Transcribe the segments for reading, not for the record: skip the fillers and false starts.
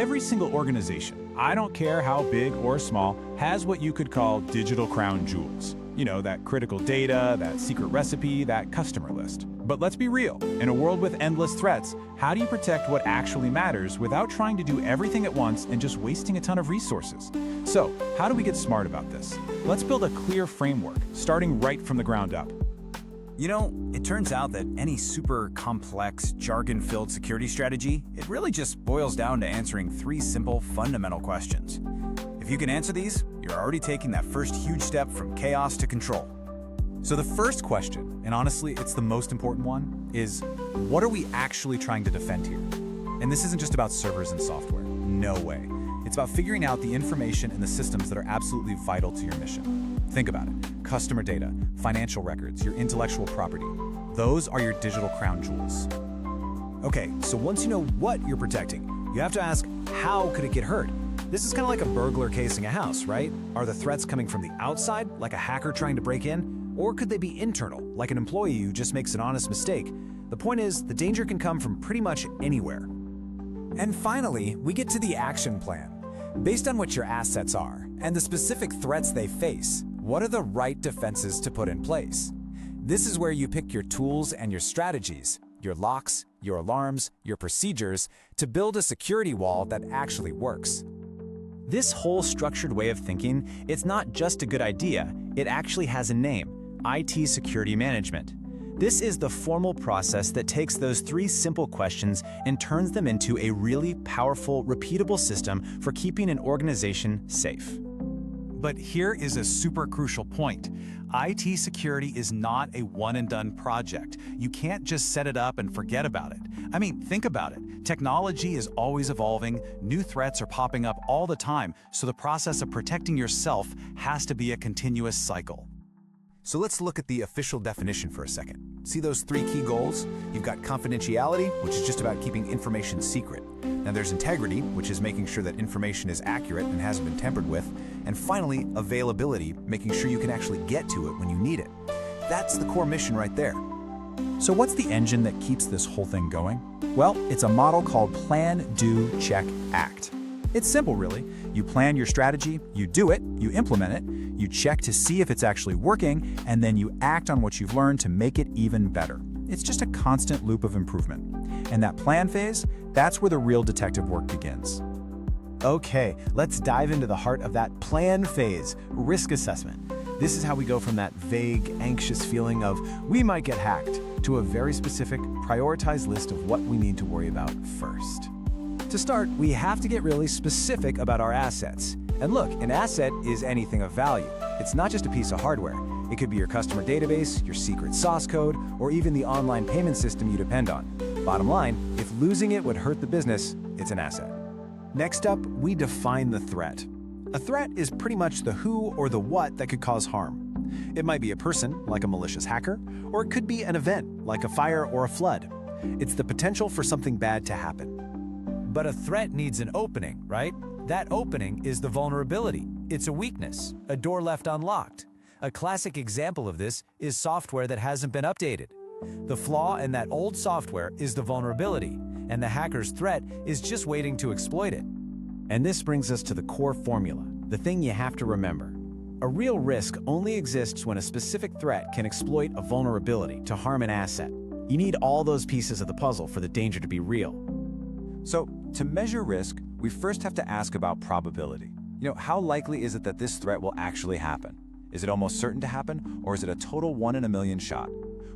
Every single organization, I don't care how big or small, has what you could call digital crown jewels. You know, that critical data, that secret recipe, that customer list. But let's be real, in a world with endless threats, how do you protect what actually matters without trying to do everything at once and just wasting a ton of resources? So, how do we get smart about this? Let's build a clear framework, starting right from the ground up. You know, it turns out that any super complex, jargon-filled security strategy, it really just boils down to answering three simple, fundamental questions. If you can answer these, you're already taking that first huge step from chaos to control. So the first question, and honestly, it's the most important one, is what are we actually trying to defend here? And this isn't just about servers and software. No way. It's about figuring out the information and the systems that are absolutely vital to your mission. Think about it. Customer data, financial records, your intellectual property. Those are your digital crown jewels. Okay, so once you know what you're protecting, you have to ask, how could it get hurt? This is kind of like a burglar casing a house, right? Are the threats coming from the outside, like a hacker trying to break in? Or could they be internal, like an employee who just makes an honest mistake? The point is, the danger can come from pretty much anywhere. And finally, we get to the action plan. Based on what your assets are and the specific threats they face, what are the right defenses to put in place? This is where you pick your tools and your strategies, your locks, your alarms, your procedures, to build a security wall that actually works. This whole structured way of thinking, it's not just a good idea, it actually has a name: IT security management. This is the formal process that takes those three simple questions and turns them into a really powerful, repeatable system for keeping an organization safe. But here is a super crucial point. IT security is not a one-and-done project. You can't just set it up and forget about it. I mean, think about it. Technology is always evolving, new threats are popping up all the time, so the process of protecting yourself has to be a continuous cycle. So let's look at the official definition for a second. See those three key goals? You've got confidentiality, which is just about keeping information secret. Then there's integrity, which is making sure that information is accurate and hasn't been tampered with. And finally, availability, making sure you can actually get to it when you need it. That's the core mission right there. So what's the engine that keeps this whole thing going? Well, it's a model called Plan, Do, Check, Act. It's simple, really. You plan your strategy, you do it, you implement it, you check to see if it's actually working, and then you act on what you've learned to make it even better. It's just a constant loop of improvement. And that plan phase, that's where the real detective work begins. Okay, let's dive into the heart of that plan phase, risk assessment. This is how we go from that vague, anxious feeling of we might get hacked to a very specific, prioritized list of what we need to worry about first. To start, we have to get really specific about our assets. And look, an asset is anything of value. It's not just a piece of hardware. It could be your customer database, your secret sauce code, or even the online payment system you depend on. Bottom line, if losing it would hurt the business, it's an asset. Next up, we define the threat. A threat is pretty much the who or the what that could cause harm. It might be a person, like a malicious hacker, or it could be an event, like a fire or a flood. It's the potential for something bad to happen. But a threat needs an opening, right? That opening is the vulnerability. It's a weakness, a door left unlocked. A classic example of this is software that hasn't been updated. The flaw in that old software is the vulnerability, and the hacker's threat is just waiting to exploit it. And this brings us to the core formula, the thing you have to remember. A real risk only exists when a specific threat can exploit a vulnerability to harm an asset. You need all those pieces of the puzzle for the danger to be real. So, to measure risk, we first have to ask about probability. How likely is it that this threat will actually happen? Is it almost certain to happen, or is it a total 1 in a million shot?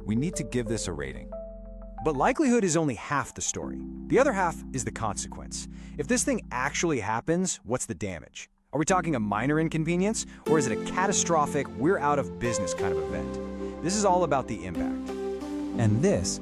We need to give this a rating. But likelihood is only half the story. The other half is the consequence. If this thing actually happens, what's the damage? Are we talking a minor inconvenience, or is it a catastrophic, we're out of business kind of event? This is all about the impact. And this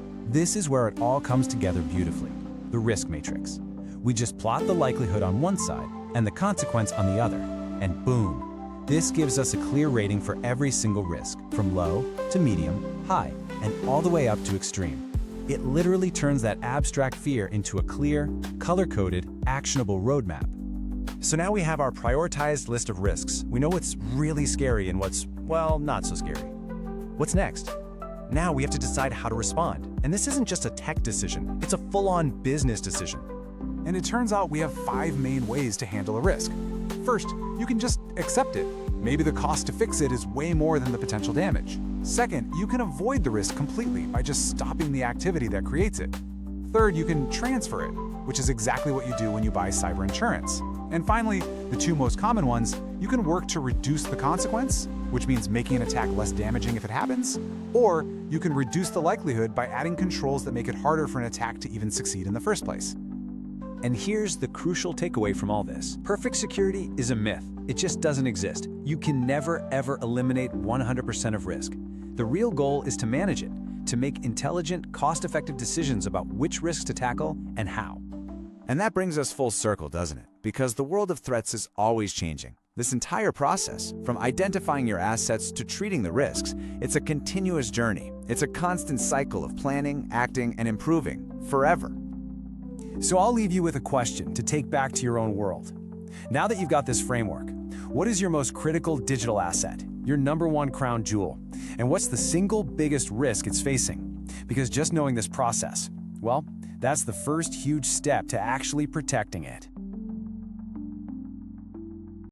is where it all comes together beautifully, the risk matrix. We just plot the likelihood on one side and the consequence on the other, and boom. This gives us a clear rating for every single risk, from low to medium, high, and all the way up to extreme. It literally turns that abstract fear into a clear, color-coded, actionable roadmap. So now we have our prioritized list of risks. We know what's really scary and what's, well, not so scary. What's next? Now we have to decide how to respond. And this isn't just a tech decision, it's a full-on business decision. And it turns out we have 5 main ways to handle a risk. First, you can just accept it. Maybe the cost to fix it is way more than the potential damage. Second, you can avoid the risk completely by just stopping the activity that creates it. Third, you can transfer it, which is exactly what you do when you buy cyber insurance. And finally, the 2 most common ones, you can work to reduce the consequence, which means making an attack less damaging if it happens, or you can reduce the likelihood by adding controls that make it harder for an attack to even succeed in the first place. And here's the crucial takeaway from all this. Perfect security is a myth. It just doesn't exist. You can never, ever eliminate 100% of risk. The real goal is to manage it, to make intelligent, cost-effective decisions about which risks to tackle and how. And that brings us full circle, doesn't it? Because the world of threats is always changing. This entire process, from identifying your assets to treating the risks, it's a continuous journey. It's a constant cycle of planning, acting, and improving, forever. So I'll leave you with a question to take back to your own world. Now that you've got this framework, what is your most critical digital asset, your #1 crown jewel? And what's the single biggest risk it's facing? Because just knowing this process, well, that's the first huge step to actually protecting it.